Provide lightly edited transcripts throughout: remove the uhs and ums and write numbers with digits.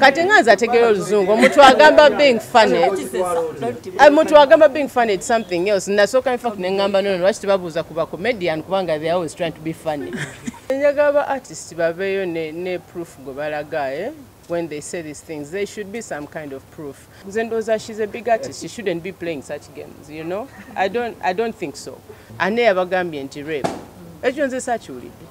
kati ngaza ategera oluzungu omuntu agamba being funny omuntu agamba being funny it's something else nasooka in fact nengamba nono lwaki tebabuuza kuba comedian kubanga they are always trying to be funny njagala artists babeeyo ne proof gwe balaga when they say these things there should be some kind of proof. Zendoza, she's a big artist, she shouldn't be playing such games, you know. I don't think so. Ane abagambye nti rape ekyo nze sakiwulidde.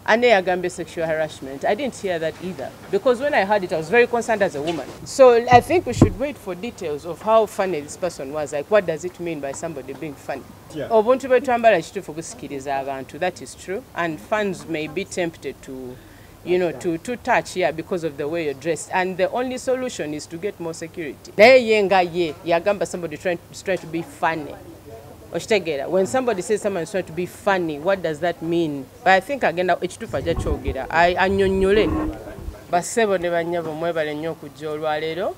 Ane agambe sexual harassment. I didn't hear that either. Because when I heard it, I was very concerned as a woman. So I think we should wait for details of how funny this person was. Like, what does it mean by somebody being funny? Obuntu betwambala ekituufu busikiriza abantu. That is true. And fans may be tempted to, you know, to touch here because of the way you're dressed. And the only solution is to get more security. Naye yenga ye, yagamba somebody trying to be funny. When somebody says someone is trying to be funny, what does that mean? But I think again, ekituffu Ogya Kwogera annyonnyole bassebo ne bannyabo mwebale nnyo okujja olwaleero.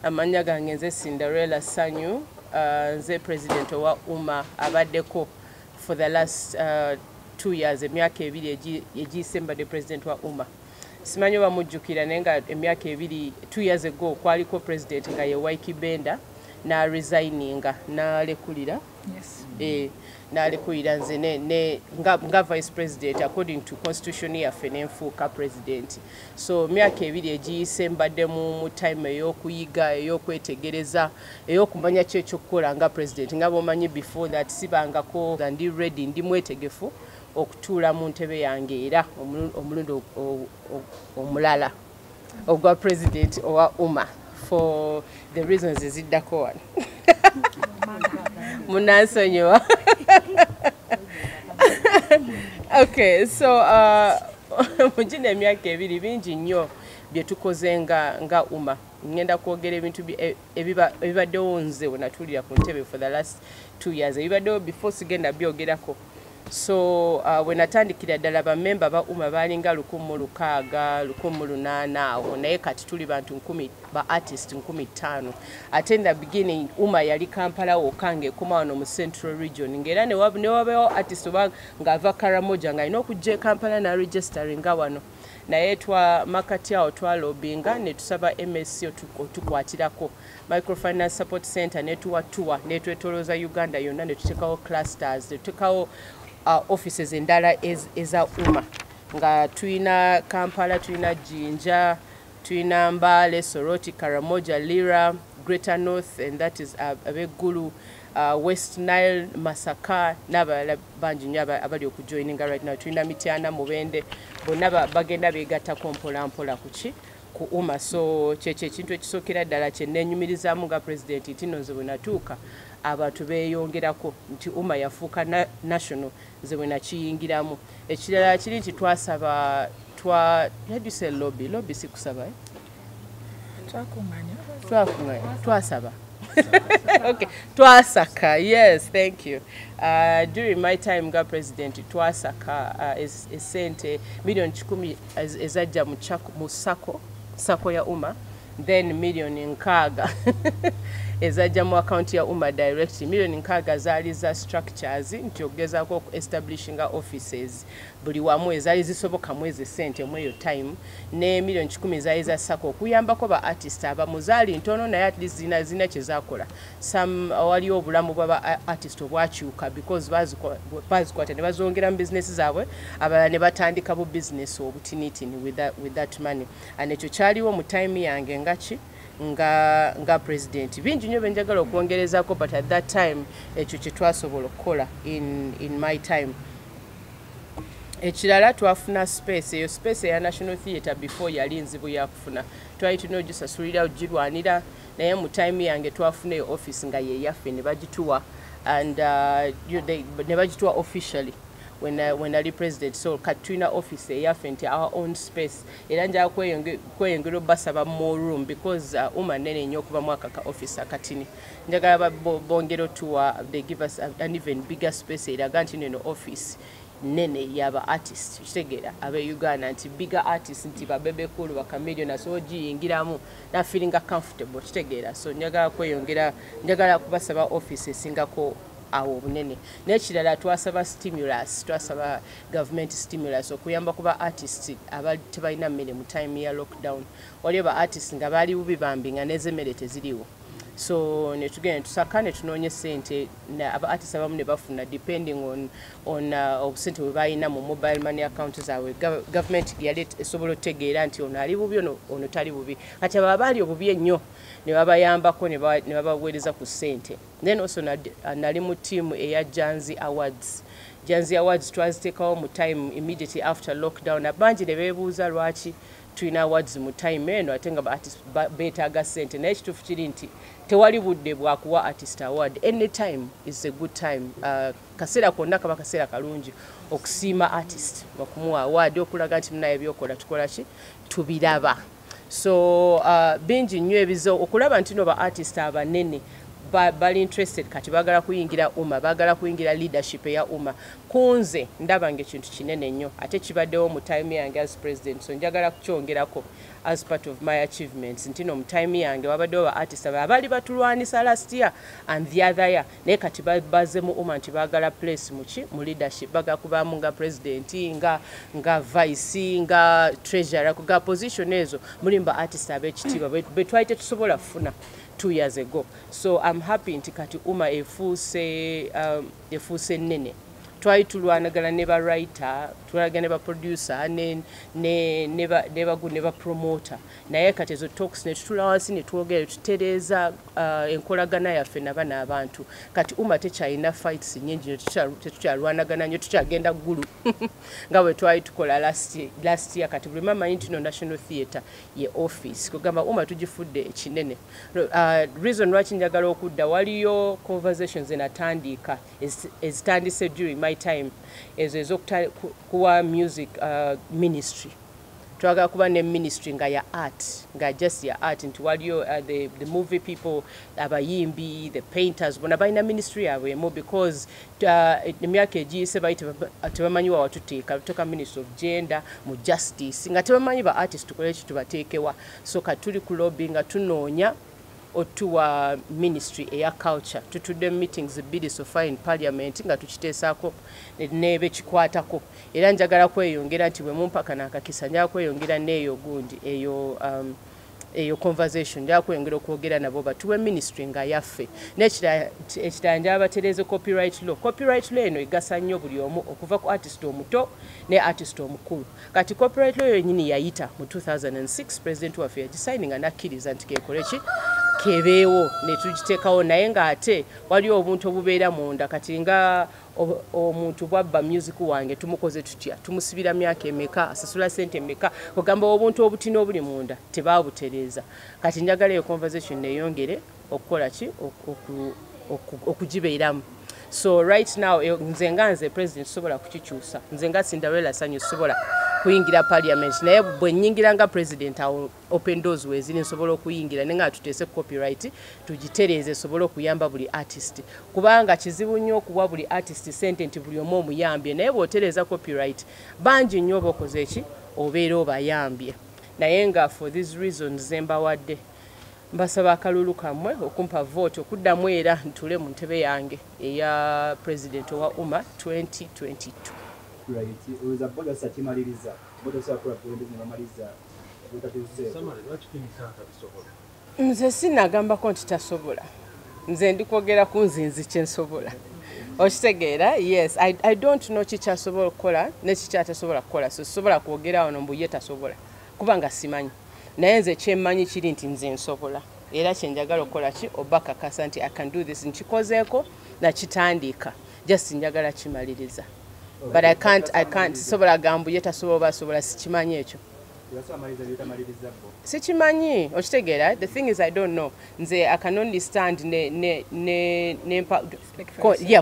Amannya gange nze Cinderella Sanyu, nze president owa UMA abaddeko for the last 2 years, emyaka ebiri egiyise mbadde president wa UMA. Simanyi oba mujjukira naye nga emyaka ebiri 2 years ago kwaliko president nga ye Waiki Benda na resigninga nalekulira. Yes. Nalekulira nze nga vice president according to constitution yaffe nenfuuka president. So myaka ebiri egiyise mbadde mu time ey'okuyiga ey'okwetegereza ey'okumanya ki ekyokukola nga president nga bw'omanyi before that sibangako nga ndi ready ndi mwetegefu okutuula mu ntebe yange era omulundi omulala ogwa president owa UMA for the reasons eziddako wano. Munansonyiwa. Okay, so mugina emyaka ebiri bingi nnyo bye tukoze nga UMA. Ngenda kwogera ebintu ebibaddewo nze we natuulira ku ntebe for the last 2 years. Ebibaddewo before sigenda byogerako. So when natandikira ddala bamemba ba UMA balinga 1,600, 1,800 awo naye kati tuli bantu ba artist 5,000. At in the beginning UMA yali Kampala okange kuma wano mu Central Region ngera ne wabeewo artist nga ava Karamoja nga alina okujja Kampala na registeringa wano naye makati awo twalobinga ne tusaba MSC otukwatirako Microfinance Support Center ne tuwa tour ne twetolooza Uganda yonna ne tuteekawo clusters ne tuteekawo offices endala eza UMA nga tuyina Kampala, tuyina Jinja, tuyina Mbale, Soroti, Karamoja, Lira, Greater North, and that is Abegulu, West Nile, Masaka, n'abalala bangi nnyo abali okujoininga right now. Tuyina Mityana, Mubende, bonna bagenda beegattako mpolampola ku UMA. So kyekyo ekintu ekisookera ddala kye neenyumirizaamu nga president nti nno nze bwe natuuka abantu beeyongerako nti UMA yafuuka national nze bwe nakiyingiramu. Ekirala kiri nti twasaba lobby si kusaba twasaba okay, twasaka, yes, thank you. During my time nga president twasaka esente million 10 ezajja mu sako ya UMA, then million 6 ezajja mu account ya UMA direct. Million 6 zaali za structures nti ogezaako establishinga offices buli wamu ezaali zisoboka mwezi sente mweyo time, ne million 10 zaali za sako okuyambako ba artist abamuzaali ntono naye at least zina kye zaakola. Some waliwo obulamu bw'aba artist obwakyuka because bazikwata ne bazongera mu business zaabwe, abalala ne batandika bu business obutinitini with that money. And ekyo kyaliwo mu time yange nga president. Bingi nnyo benjagala okwongerezaako but at that time ekyo kye twasobola okukola in my time. Ekirala twafuna space, eyo space ya National Theatre before yali nzibu yakufuna. Twali tulina ogisasulira ogirwanira naye mu time yange twafuna eyo office nga ye yaffe ne bagituwa and ne bagituwa officially when I president. So katulina office eyaffe nti our own space era njala kweyongera basaba more room because UMA nene nnyo okuba mwaka ka office akatini. Njagala bongero tuwa they give us an even bigger space eraga nti neno office nene yaba artist kitegeera abe Uganda nti bigger artist nti babebe kulu bakamillion so giyingiramu na feeling comfortable kitegeera. So njagala kubasaba office esingako awo obunene n'ekirala twasaba stimulus twasaba government stimulus okuyamba kuba artists abali tebalina mmere mu time ya lockdown waliwo ba artists nga baali bubi bambi nga n'ezemmere teziriwo so netugenda tusaka ne tunoonye ssente aba artists abamu ne bafuna depending on obusente bwe balina mu mobile money account zaabwe government yali esobola otegeera nti ono ali bubi ono tali bubi kati aba baali obubi ennyo ne babayambako ne babaweereza ku ssente then also nali mu team eya Janzi Awards twaziteekawo mu time immediately after lockdown abangi ne beebuuza lwaki tulina awards mu time eno ate nga beetaaga ssente naye ekituufu kiri nti tewali budde bwakuwa artist award anytime is a good time kaseera konna kaba kaseera kalungi okusiima artist okumuwa award okulaga nti munaye byokola tukola ki tubiraba so bingi nnyo ebizo okulaba nti no ba artist abanene bali interested kati bagala kuyingira bagala kuyingira leadership ya kunze ndaba ng'ekintu kinene nnyo ate kibaddewo mu time yange as president so njagala kukyongerako as part of my achievements nti no mu time yange wabaddewo ba artist abali batulwanisa last year and the other year naye kati baze mu nti bagala place mu leadership bagakubamu nga president nga vice nga treasurer ga position ezo mulimba artist ab'ekitiibwa betwaite tusobola kufuna 2 years ago so I'm happy nti kati efuuse nnene twali tulwanagana ne ba writer tulwanagana ne ba producer ne ba promoter naye kati ezo talks ne tutula wansi ne twogera tutereeza enkolagana yaffe nabana abantu kati tekyalina fights nyingi tetukyalwanagana nnyo tukyagenda ggulu nga bwe twali tukola last year kati buli mamanyi nti no National Theatre ye office kugamba tugifudde ekinene reason lwaki njagala okudda waliyo conversations enatandika ezitandise during my time kuwa music ministry twagala kuba ne ministry nga ya art nga just ya art nti waliyo the movie people abayimbi the painters bona balina ministry yabwe emu because emyaka egiyise bali tebamanyiwa watuteeka tuteeka ministry of gender mu justice nga tebamanyi ba artist tukole ki tubateekewa so katuli ku lobby nga tunoonya otuwa ministry eya culture tutudde meetings bidi sofa in parliament nga tukiteesako nebe kikwatako era njagala kweyongera nti bwe mumpaka nakakisa njagala kweyongera neeyo gundi eyo conversation njagala kweyongera okwogera nabo batuwe ministry nga yaffe n'ekirala njagala batereeze copyright law eno egasa nnyo buli omu okuva ku artist omuto ne artist omukulu kati copyright law yennyini yayita mu 2006 president waffe yagisigninga nakkiriza nti kekoleki kebeewo ne tugiteekawo naye ng'ate waliwo obuntu obubeera munda kati nga omuntu bwabba music wange tumukoze tutya tumusibira myaka emeka asasula sente emeka kugamba obuntu obutina obuli munda tebaabutereeza kati njagala eyo conversation neeyongere okukola ki okugibeeramu so right now nze nga nze president sobola kukikyusa nze nga Cinderella Sanyu sobola kuyingira parliament naye bwe nnyingira nga president awo open doors weziri nsobola okuyingira nenga tuteese copyright tugitereeze sobola okuyamba buli artist kubanga kizibu nnyo okuwa buli artist sente nti buli omu omuyambye naye bw'otereeza copyright bangi nnyo obakoze ki obeera obayambye naye nga for these reasons zembawadde mbasaba akalulu kammwe okumpa vote okuddamu era ntule mu ntebe yange eya president owa 2022 nze sinagambako nti tasobola nze ndikwogera ku nzinzi kyensobola okitegeera yes I don't know kikyasobola okukola nekikyatasobola kukola so sobola kwogera wano mbu ye tasobola kubanga simanyi naye nze kyemmanyi kiri nti nze nsobola era kyenjagala okukola ki obakakasa nti I can do this nkikozeeko nakitandiika just njagala kimaliriza but I can't sobola gambu ye tasobola basobola sikimanyi ekyo sikimanyi okitegeera the thing is I don't know nze I can only stand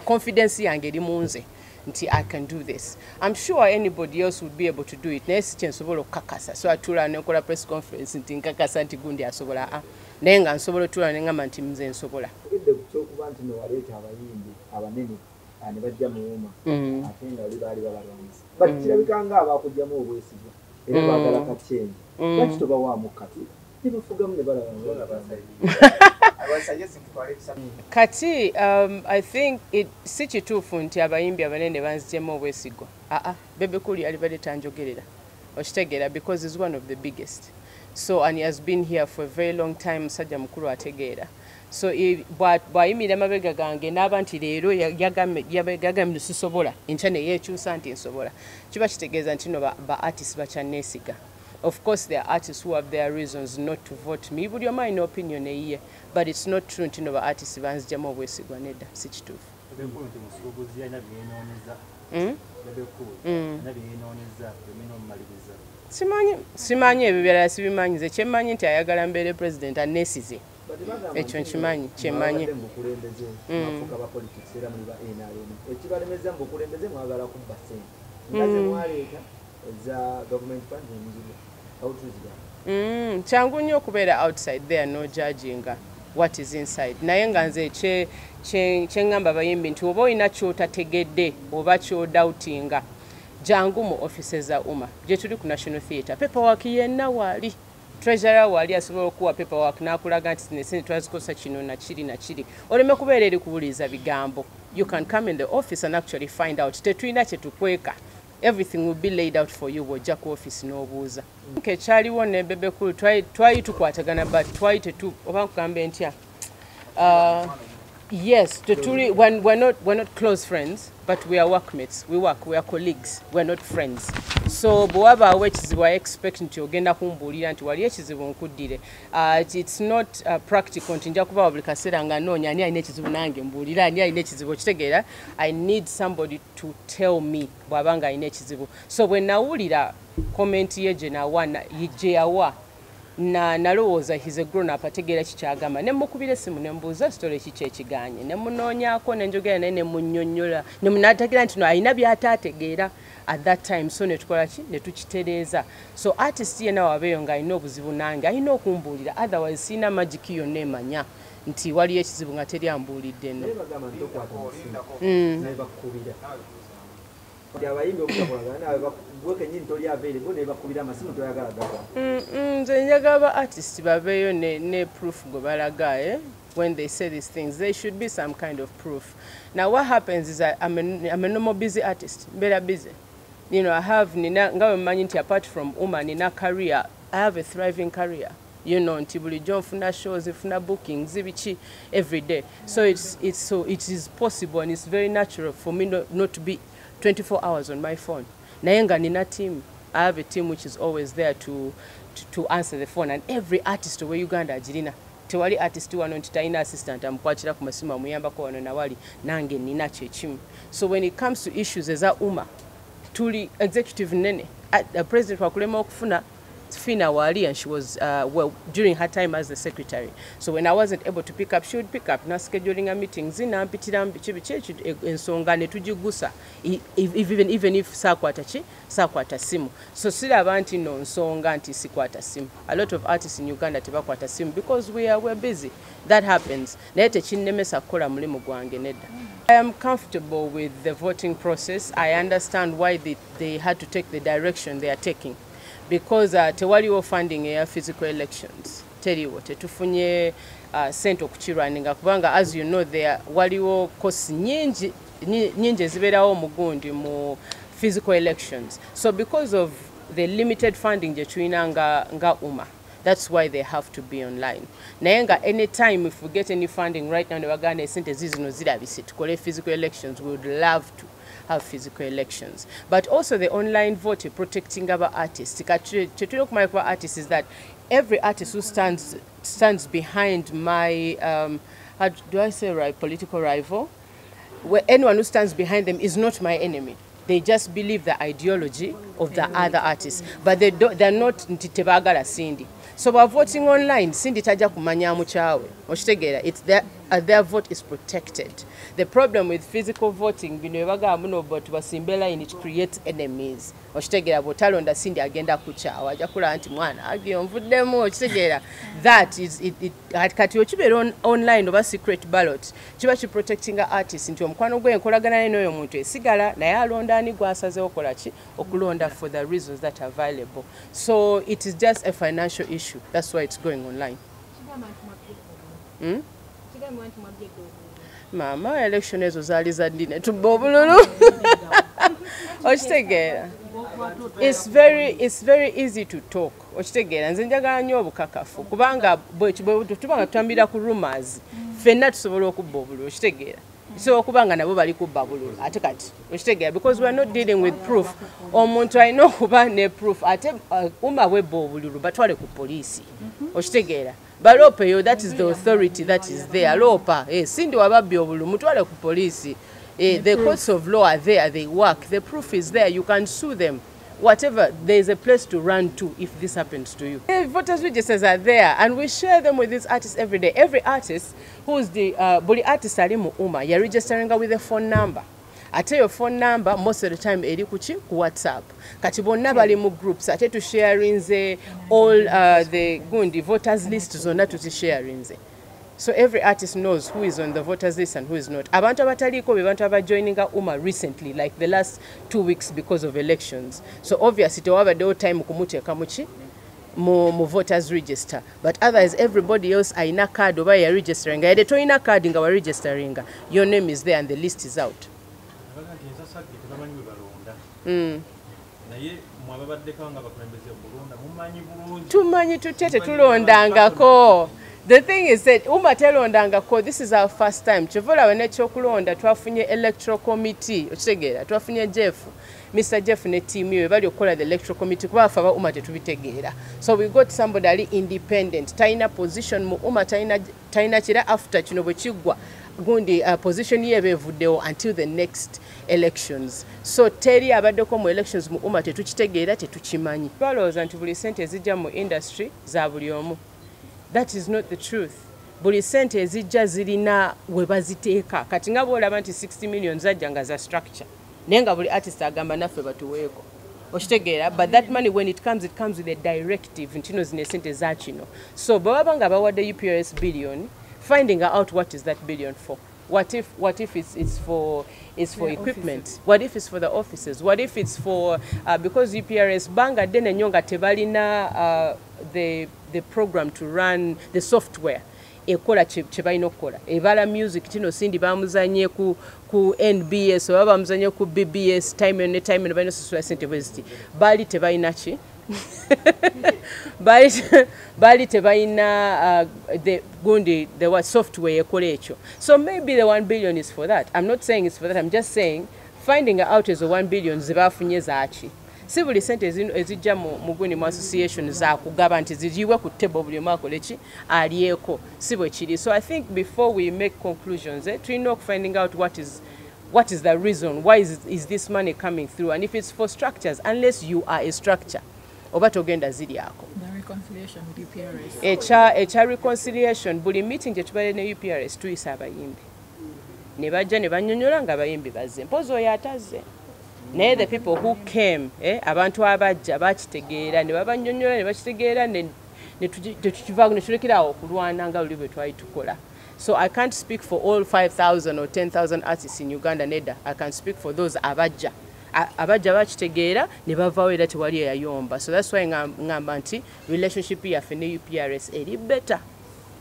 confidence yange eri mu nze nti I can do this. I'm sure anybody else would be able to do it. Nesi kyensobola okukakasa so atula nekola press conference nti nkakasa nti gundi asobola naye nga nsobola otula nengamba nti nze nsobola kyokuba nti newaleeta abayimbi abanene ne bajja muwuma ate nga oli baali babalwanisa but kirabika nga abakujjamu obwesigwa era baagala kacyenji lwaki tobawaamu kati Kati, I think si kituufu nti abayimbi abanene banzijemu obwesigwa. Bebe Cool alibadde tanjogerera. Okitegeera because he's one of the biggest. So, and he has been here for a very long time, musajja mukulu ategeera. So, bw'ayimira amabega gange n'aba nti leero yagambye sisobola enkya ne yeekyusa nti nsobola. Kiba kitegeeza nti no ba artists bakyanneesiga. Of course, there are artists who have their reasons not to vote me. Buli omu alina opinion eyiye. But it's not true nti no ba artists banzijjamu obwesigwa nedda, si kituufu. Simanyi ebyo byalala sibimanyize. Kyemmanyi nti ayagala mbeere president anneesize. Ekyo nkimanyi kyemmanyi. Kyangu nnyo okubeera outside there no judging what is inside. Naye nga nze kyengamba abayimbi nti oba olina kyotategedde oba kyodoubtinga jangu mu offices za umma gye tuli ku National Theatre. Paperwork yenna waali. Treasurer waali asobola okuwa paperwork n'akulaga nti nesente twazikosa kino na kiri. Oleme kubeera eri kubuliza bigambo. You can come in the office and actually find out. Tetulina kye tukweka. Everything will be laid out for you bw'ojja ku office n'obuuza. Ekyaliwo ne Bebe Cool twali tukwatagana but twali oba nkugambe ntya. Yes, we're not close friends, but we are workmates. We are colleagues. We're not friends. So, bw'abaawo ekizibu I expect nti ogenda kumbuulira nti wali ekizibu nkuddire. It's not practical nti nja kuba buli kaseera nga noonya ani alina ekizibu nange mbuulira ani alina ekizibu okitegeera. I need somebody to tell me bw'aba nga alina ekizibu. So bwe nawulira comment ye gye yawa nalowooza he's a grown up ategeera kikyagamba ne mukubira essimu ne mbuuza story kiki ekiganye ne munoonyaako ne njogera naye ne munnyonnyola ne munategeera nti no alina by'ataategeera at that time. So ne tukola ki ne tukitereeza. So artist yenna wabeeyo nga alina obuzibu nange alina okumbuulira, otherwise siina magic yonna emanya nti waliyo ekizibu nga teri ambuulidde nno. Nze njagala ba artist babeeyo ne proof gwe balaga when they say these things. There should be some kind of proof. Now what happens is that I'm a normal busy artist. Better busy. You know, I have ngawe mmanyi nti apart from nina career, I have a thriving career. You know, nti bulijjo nfuna shows, nfuna bookings, biki every day. So it is possible and it's very natural for me not to be 24 hours on my phone. Naye nga nina team. I have a team which is always there to answer the phone, and every artist we Uganda agirina. Tewali artist wano nti talina assistant amukwatira ku masimu amuyambako wano nawali nange nina kyekimu. So when it comes to issues eza umma, tuli executive nene, the president wakulema okufuna Fina wali, and she was during her time as the secretary. So when I wasn't able to pick up, she would pick up. Na scheduling a meeting, zina mpitira mbichibichi ensonga ne tujigusa. Even if sakwata simu. So sila abantu no nsonga nti sikwata simu. A lot of artists in Uganda tebakwata simu because we're busy. That happens. Naye tekinnemesa kukola mulimu gwange nedda. I am comfortable with the voting process. I understand why they had to take the direction they are taking. Because tewaliwo funding ya physical elections. Teriwo tetufunye sente okukirwaninga kubanga as you know there waliwo costs nyingi ezibeerawo mugundi mu physical elections. So because of the limited funding je tulina nga umma, that's why they have to be online. Naye nga anytime if we get any funding right now ne baganda esente zizino zirabise tukole physical elections, we would love to have physical elections. But also the online vote protecting our artists. My artists is that every artist who stands behind my how do I say right, political rival, anyone who stands behind them is not my enemy. They just believe the ideology of the other artists, but they're not ntitebagala Cindy. So by voting online, Cindy tajja kumanya mukyawe. Okitegeera, it's their vote is protected. The problem with physical voting, bino ebaga muno but basimbela in it creates enemies. Okitegeera botalonda Cindy agenda kukyawa ajja kula anti mwana agyo nvuddemu okitegeera. That is it kati okibeera online oba secret ballot. Kiba ki protecting artists nti omukwano gwe enkolagana n'oyo omuntu esigala naye alonda ani gwasazeewo okola ki okulonda for the reasons that are available. So it is just a financial issue. That's why it's going online. Mama, election ezo zaali za ddi ne tubba obululu. Okitegeera. It's very easy to talk. Okitegeera nze njagala nnyo obukakafu kubanga tubanga tutambira ku rumors ffenna tusobola okubba obululu. Okitegeera. So kubanga nabo bali kubba bululu ate kati okitegeera because we are not dealing with proof. Omuntu alina okuba ne proof ate bwebba obululu batwale ku poliisi. Okitegeera. Balope yo, that is the authority that is there. Lopa, sindi wababbi obulu mutwale ku police. The courts of law are there, they work. The proof is there. You can sue them. Whatever, there is a place to run to if this happens to you. The voters registers are there, and we share them with these artists every day. Every artist who's the buli artist ali mu umma, you're registering with a phone number. Ate your phone number most of the time eri kuchi ku WhatsApp. Kati bonna bali mu groups ate tu sharing all the gundi voters list zonna tuti sharing. So every artist knows who is on the voters list and who is not. Abantu abataliko be bantu abajoining UMA recently, like the last 2 weeks because of elections. So obviously tewabaddewo time kumuteeka muki mu voters register. But otherwise everybody else aina card oba ya registering. Ede toina card nga wa registering. Your name is there and the list is out. Tumanyi tutete tulondangako. The thing is that telondangako, this is our first time. Chivola wenechokulonda twafunye electoral committee. Okitegeera twafunye Mr. Jeff ne team we bali okola the electoral committee kuba faba tubitegeera. So we got somebody ali independent. Taina position mu taina kira after kino bwe kigwa. Gundi position ye bevuddewo until the next elections. So teri abaddeko mu elections mu tetukitegeera tetukimanyi. Balowooza nti buli sente ezijja mu industry za buli omu. That is not the truth. Buli sente ezijja zirina we baziteeka. Kati nga bw'olaba nti 60 million zajja nga za structure. Naye nga buli artist agamba naffe batuweeko. Okitegeera, but that money when it comes with a directive ntino zine sente za kino. So bw'ababa nga bawadde UPRS billion, finding out what is that billion for. What if it's for equipment? Offices. What if it's for the offices? What if it's for because UPRS banga dene nyonga tebalina the program to run the software. Ekola chebalina okola. Ebala music tino sindi bamuzanye ku NBS oba bamuzanye ku BBS time and balina sosula sente bweziti. Bali tebalina chi? Bali tebalina the software ekola ekyo. So maybe the 1 billion is for that. I'm not saying it's for that. I'm just saying finding out is the 1 billion zibafunye zaaki. Si buli sente ezijja mu association za kugaba nti zijiwe ku table buli mwako lechi alieko si bwe kiri. So I think before we make conclusions tulina finding out what is the reason why is this money coming through, and if it's for structures, unless you are a structure oba togenda ziri ako. The reconciliation with UPRS. Echa reconciliation buli meeting gye tubale ne UPRS tuyisa abayimbi. Ne bajja ne banyonyola nga abayimbi bazze. Mpozo oyo ataze. Naye the people who came, abantu abajja bakitegeera ne babanyonyola ne bakitegeera ne tukivaako ne tulekerawo okulwana nga luli bwe twali tukola. So I can't speak for all 5,000 or 10,000 artists in Uganda neda. I can speak for those abajja. Abajja bakitegeera ne bavaawo era tewali eyayomba. So that's why ngamba nti relationship yaffe ne UPRS eri better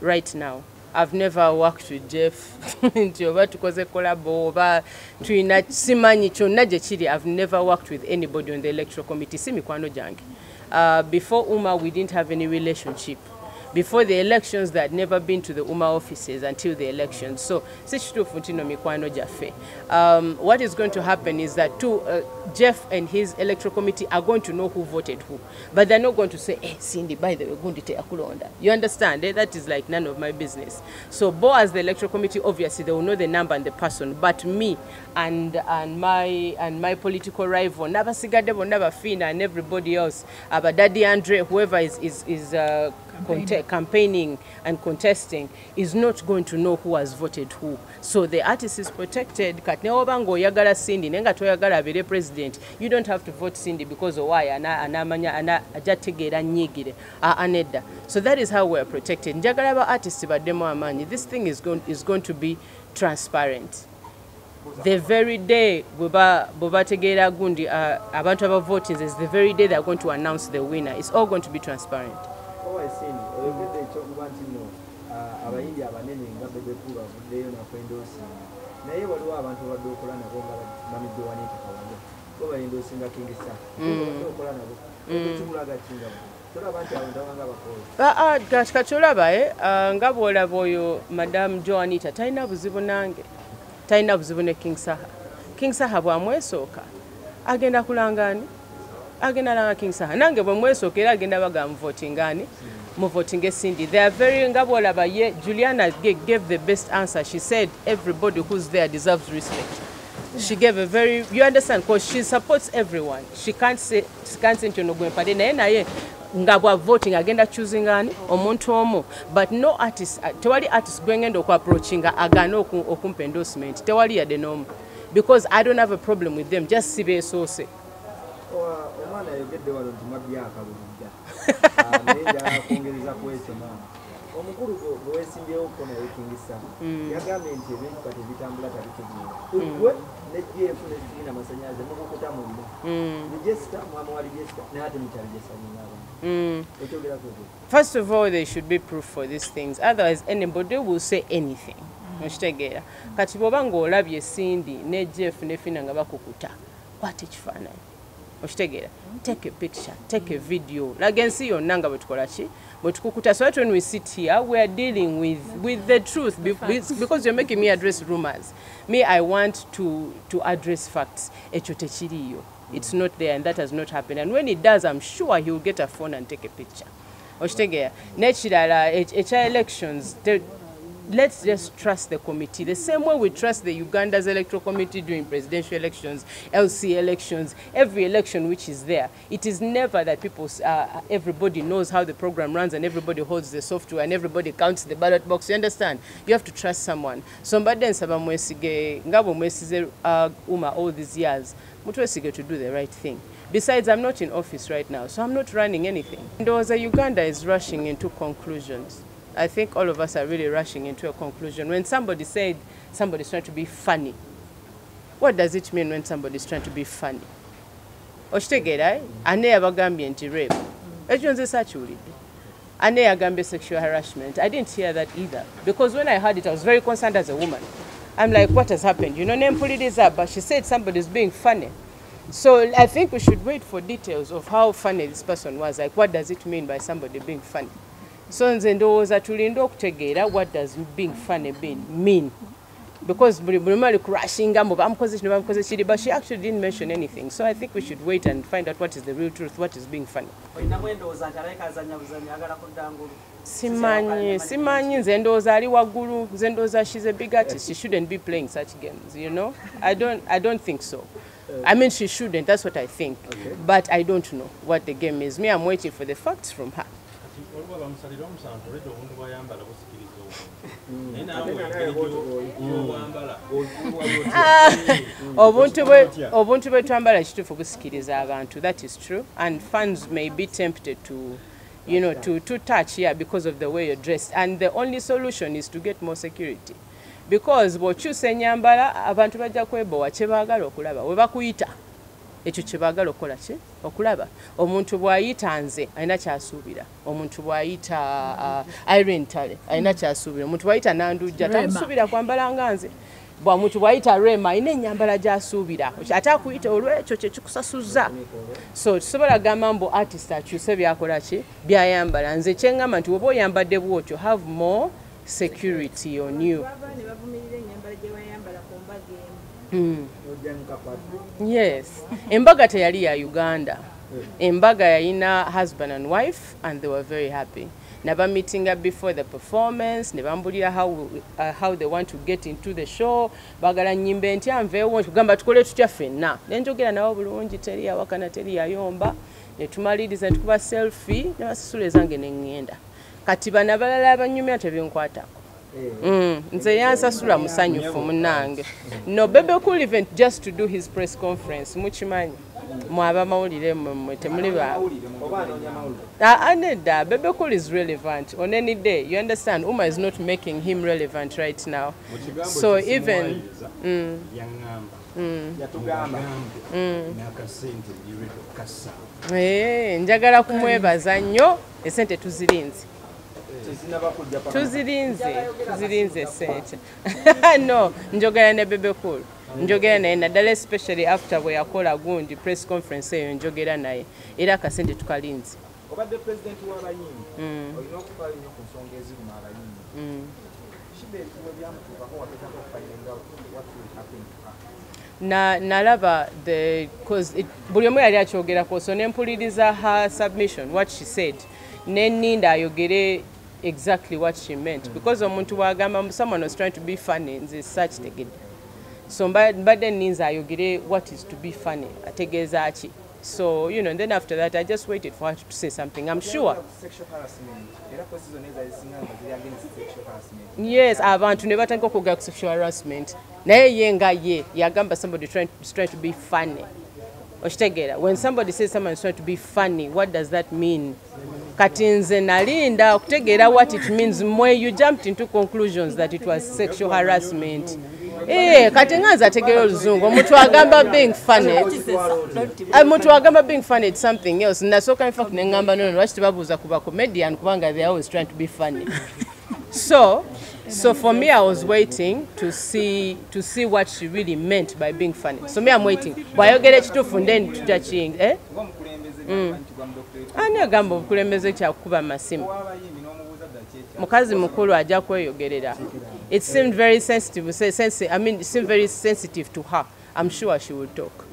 right now. I've never worked with Jeff nti oba tukoze collabo oba tuina simanyi kyonna gye kiri. I've never worked with anybody on the electoral committee. Si mikwano gyange. Before UMA we didn't have any relationship. Before the elections, they had never been to the UMA offices until the elections. So, what is going to happen is that Jeff and his electoral committee are going to know who voted who. But they're not going to say, hey, Cindy, by the way, Gundite Akulonda. You understand? That is like none of my business. So, Bo as the electoral committee, obviously, they will know the number and the person. But me and my political rival, Nabasigadebo, Nabafina, and everybody else, but Daddy Andre, whoever is campaigning and contesting, is not going to know who has voted who. So the artist is protected. Katneobango yagala Cindy, nenga toyagala abere president. You don't have to vote Cindy because of why ana ajategera nyigire aneda. So that is how we are protected. Njagala ba artists ba demo amani. This thing is going to be transparent. the very day Bobategera Gundi abantu aba voting is the very day they are going to announce the winner. It's all going to be transparent. Oh, I see. Abayindi abanene nga bebekulu avuddeyo nakwendoosi naye waliwo abantu badde okola nabo nga bamidde waniita kawamu bo bayindoosinga kingisa okola nabo ekimulaga kinga tolaba nti abantu abanga bakola kati olaba nga bw'olaba oyo madamu Joanita talina buzibu nange talina buzibu ne King Saha bw'amwesooka agenda kulangani agenda langa King Saha nange bwe mwesooka era agenda bagamba votingani voting Cindy. They are very Ngabola. Juliana gave the best answer. She said everybody who's there deserves respect. She gave a very, you understand, because she supports everyone. She can't say to no going pade na ngabwa voting agenda choosing ani omuntu omo, but no artist tewali artist going endo ku approaching agano okumpa endorsement tewali ya denom, because I don't have a problem with them, just sibe sose omwana yogedde walo ntimabyaka bulujja nenda kuongereza kwekyo mama omukulu bwesimbyewo kona yekingisa yagambye nti ebintu kati bitambula tabitegeera gwe ne jefu ne zina masanyaze mukukuta mulimo ne jesta mama wali jesta ne ate mutali jesta nyaba first of all there should be proof for these things, otherwise anybody will say anything. Okitegeera kati bwoba ng'olabye Cindy ne Jeff ne Fina nga bakukuta kwate ekifaananyi okitegeera, take a picture, take a video lagensi yonna nga bwetukola ki bwetukukuta. So when we sit here we are dealing with the truth, because you're making me address rumors. Me, I want to address facts. Ekyo tekiriyo, it's not there, and that has not happened, and when it does I'm sure he will get a phone and take a picture. Okitegeera nekirala ekya elections, let's just trust the committee the same way we trust the Uganda's electoral committee during presidential elections, LC elections, every election which is there. It is never that people, everybody knows how the program runs and everybody holds the software and everybody counts the ballot box. You understand? You have to trust someone. Somebody and Sabamwesige, Ngabo Mwesize Uma all these years, Mutwesige to do the right thing. Besides, I'm not in office right now, so I'm not running anything. Uganda is rushing into conclusions. I think all of us are really rushing into a conclusion. When somebody said somebody's trying to be funny, what does it mean when somebody's trying to be funny? Okitegeera ane yabagambye nti rape ekyo nze sakiwulidde, ane yagambye sexual harassment. I didn't hear that either, because when I heard it I was very concerned as a woman. I'm like, what has happened? You know, nempuliriza, but she said somebody's being funny. So I think we should wait for details of how funny this person was. Like, what does it mean by somebody being funny? So nze ndowooza tulinde okutegeera what does being funny mean, because buli crashing ambo bamukoze kino bamukoze kiri, but she actually didn't mention anything. So I think we should wait and find out what is the real truth, what is being funny. Simanyi nze ndowooza ali waggulu, nze ndowooza she's a big artist, she shouldn't be playing such games, you know. I don't think so. I mean, she shouldn't, that's what I think. Okay. But I don't know what the game is. Me, I'm waiting for the facts from her. Obuntu bwe twambala kituufu busikiriza abantu, that is true, and fans may be tempted to, you know, to touch here because of the way you're dressed, and the only solution is to get more security, because bw'okyusa ennyambala abantu bajja kwebowa kye baagala okulaba we bakuyita. Ekyo kye baagala okukola ki okulaba. Omuntu bw'ayita nze alina kyasuubira, omuntu bw'ayita Irene Tale alina kyasuubira, omuntu bw'ayita Nandujja tamusuubira kwambala nga nze, omuntu bw'ayita Rema alina ennyambala gy'asuubira, ate akuyita olw'ekyo kye kikusasuzza. So tusobola gamba mbu artist akyuse byakola ki byayambala. Nze kye ngamba nti oba oyambadde bw'otyo, have more security on you. Yes. Embaga teyali ya Uganda. Embaga yalina husband and wife, and they were very happy. Never meeting up before the performance, never mbulira how they want to get into the show. Bagala nyimbe nti anvewo kugamba tukole tutya ffenna. Nenjogera nawo bulungi teri yawakana teri yayomba. Ne tumaliriza ntukuba selfie ne basisula zange ne ngenda. Kati bana balala abanyumya tebinkwatako. Nze yansasula musanyufu munange. No, Bebe cool event just to do his press conference. Muchimanyi. mwaba mawulire mmwe temuli ba oba anoonya mawulire. Aneda, Bebe Cool is relevant on any day. You understand? Uma is not making him relevant right now. So even Yatugamba. Njagala kumwebaza nnyo esente tuzirinze. Tuzirinze sente. No, njogera ne Bebe Cool. Njogera naye naddala especially after bwe yakola gundi press conference eyo njogera naye era akasente tukalinze. Obadde president w'abayimbi olina okufaayo nnyo ku nsonga eziruma abayimbi. Sheebah ebizibu ebyamutuukako wateekako okufayiringa what will happen to her. Nalaba buli omu yali akyogerako so nempuliriza her submission what she said nenninda ayogere exactly what she meant because omuntu bwagamba someone was trying to be funny nze such tegedde. So mbadde nninza ayogere what is to be funny ategeeza ki. So, you know, and then after that, I just waited for her to say something. I'm sure. Sexual harassment. Yes, abantu ne batandika okwogerera ku sexual harassment. Naye ye nga ye yagamba somebody is trying to be funny. Okitegeera. When somebody says someone is trying to be funny, what does that mean? Kati nze nalinda okutegeera what it means mwe you jumped into conclusions that it was sexual harassment. Kati nganza ategeera oluzungu omuntu agamba being funny. Omuntu agamba being funny it's something else. Nasooka in fact nengamba no lwaki tebabuuza ku ba comedian kubanga they are always trying to be funny. So for me I was waiting to see what she really meant by being funny. So me I'm waiting. Bwayogera ekituufu then tutakinga ani agamba obukulembeze kyakukuba amasimu. Mukazi mukulu ajja kweyogerera. It seemed very sensitive. It seemed very sensitive to her. I'm sure she will talk.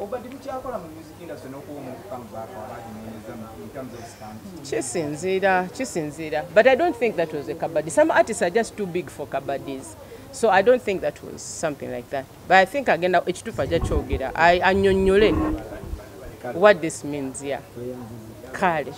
Chisinzira. But I don't think that was a kabaddi. Some artists are just too big for kabaddis. So I don't think that was something like that. But I think again, Ekituffu ajja kyogera. I anyonyole what this means, yeah. Kale.